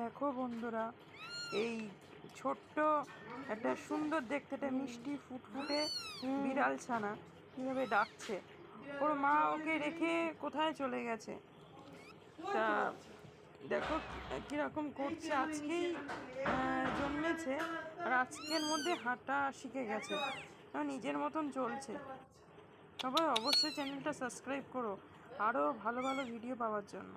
দেখো বন্ধুরা, এই ছোট্ট একটা সুন্দর দেখতে একটা মিষ্টি ফুটফুটে বিড়াল ছানা কীভাবে ডাকছে। ওর মা ওকে রেখে কোথায় চলে গেছে। তা দেখো কীরকম করছে, আজকেই জন্মেছে আর আজকের মধ্যে হাঁটা শিখে গেছে, নিজের মতন চলছে। সবাই অবশ্যই চ্যানেলটা সাবস্ক্রাইব করো আরও ভালো ভালো ভিডিও পাওয়ার জন্য।